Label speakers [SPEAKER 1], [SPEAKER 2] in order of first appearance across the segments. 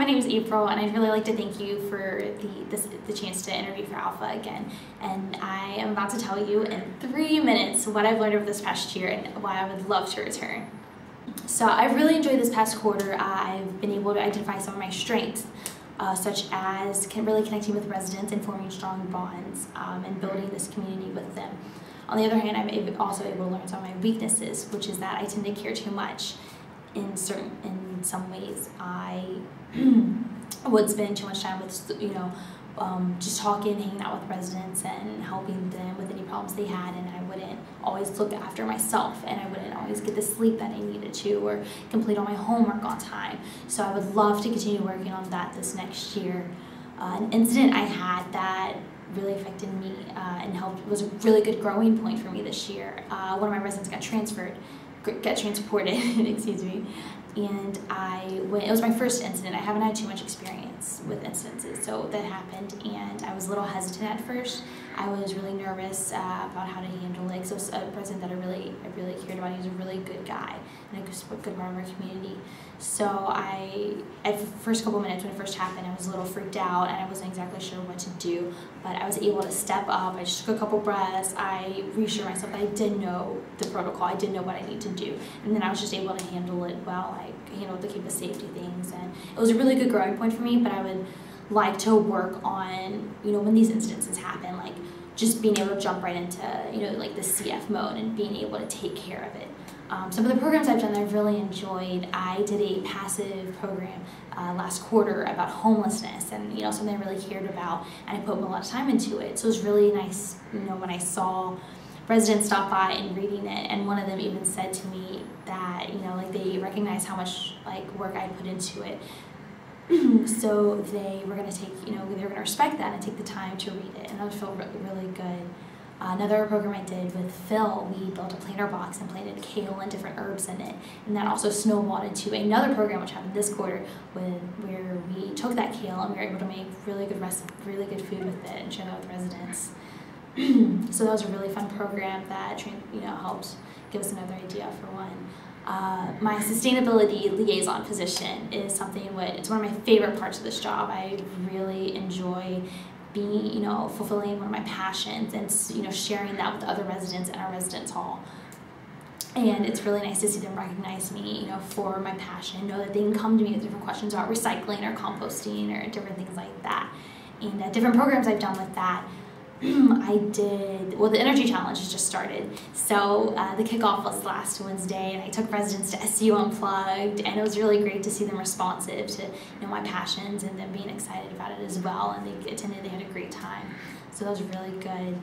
[SPEAKER 1] my name is April, and I'd really like to thank you for the chance to interview for Alpha again. And I am about to tell you in 3 minutes what I've learned over this past year and why I would love to return. So I've really enjoyed this past quarter. I've been able to identify some of my strengths, such as really connecting with residents and forming strong bonds and building this community with them. On the other hand, I'm also able to learn some of my weaknesses, which is that I tend to care too much. In some ways, I would spend too much time with, just talking, hanging out with residents and helping them with any problems they had, and I wouldn't always look after myself, and I wouldn't always get the sleep that I needed to or complete all my homework on time. So I would love to continue working on that this next year. An incident I had that really affected me and was a really good growing point for me this year. One of my residents got transported, excuse me, and it was my first incident. I haven't had too much experience with incidences, so that happened, and I was a little hesitant at first. I was really nervous about how to handle it, because it was a president that I really cared about. He was a really good guy and a good part of our community. So at the first couple minutes when it first happened, I was a little freaked out and I wasn't exactly sure what to do, but I was able to step up. I just took a couple breaths. I reassured myself that I did know the protocol. I did know what I need to do, and then I was just able to handle it well. I handled the keep the safety things, and it was a really good growing point for me. But I would like to work on, when these incidences happen, like just being able to jump right into, like the CF mode and being able to take care of it. Some of the programs I've done that I've really enjoyed, I did a passive program last quarter about homelessness, and something I really cared about, and I put a lot of time into it. So it was really nice, when I saw residents stop by and reading it, and one of them even said to me that, like they recognized how much work I put into it. So they were going to take, they were going to respect that and take the time to read it, and that would feel really good. Another program I did with Phil, we built a planter box and planted kale and different herbs in it, and that also snowballed into another program which happened this quarter, where we took that kale and we were able to make really good food with it and share that with residents. So that was a really fun program that helped give us another idea for one. My sustainability liaison position is it's one of my favorite parts of this job. I really enjoy being, fulfilling one of my passions and, sharing that with other residents in our residence hall. And it's really nice to see them recognize me, for my passion, know that they can come to me with different questions about recycling or composting or different things like that. And different programs I've done with that. The Energy Challenge has just started, so the kickoff was last Wednesday, and I took residents to SU Unplugged, and it was really great to see them responsive to my passions and them being excited about it as well, and they attended, they had a great time, so that was really good.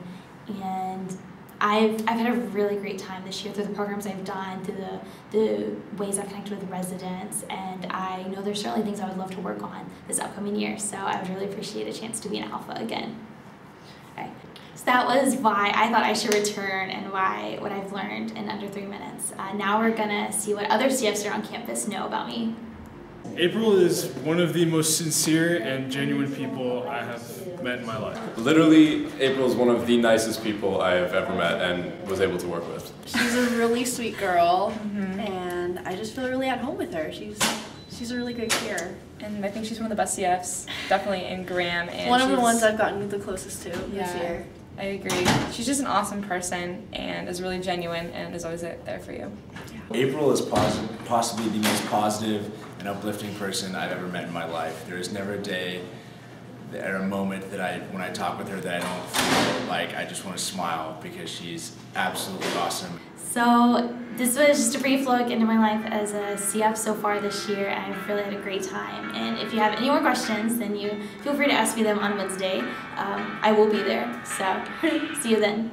[SPEAKER 1] And I've had a really great time this year through the programs I've done, through the ways I've connected with residents, and I know there's certainly things I would love to work on this upcoming year, so I would really appreciate a chance to be an Alpha again. So that was why I thought I should return and what I've learned in under 3 minutes. Now we're gonna see what other CFs are on campus know about me.
[SPEAKER 2] April is one of the most sincere and genuine people I have met in my life.
[SPEAKER 3] Literally, April is one of the nicest people I have ever met and was able to work with.
[SPEAKER 4] She's a really sweet girl, and I just feel really at home with her. She's a really great peer.
[SPEAKER 5] And I think she's one of the best CFs, definitely in Graham. And
[SPEAKER 4] one of the ones I've gotten the closest to this year.
[SPEAKER 5] I agree. She's just an awesome person and is really genuine and is always there for you.
[SPEAKER 6] Yeah. April is possibly the most positive and uplifting person I've ever met in my life. There is never a day or a moment when I talk with her that I don't feel like I just want to smile, because she's absolutely awesome.
[SPEAKER 1] So this was just a brief look into my life as a CF so far this year, and I've really had a great time. And if you have any more questions, then you feel free to ask me them on Wednesday. I will be there, so see you then.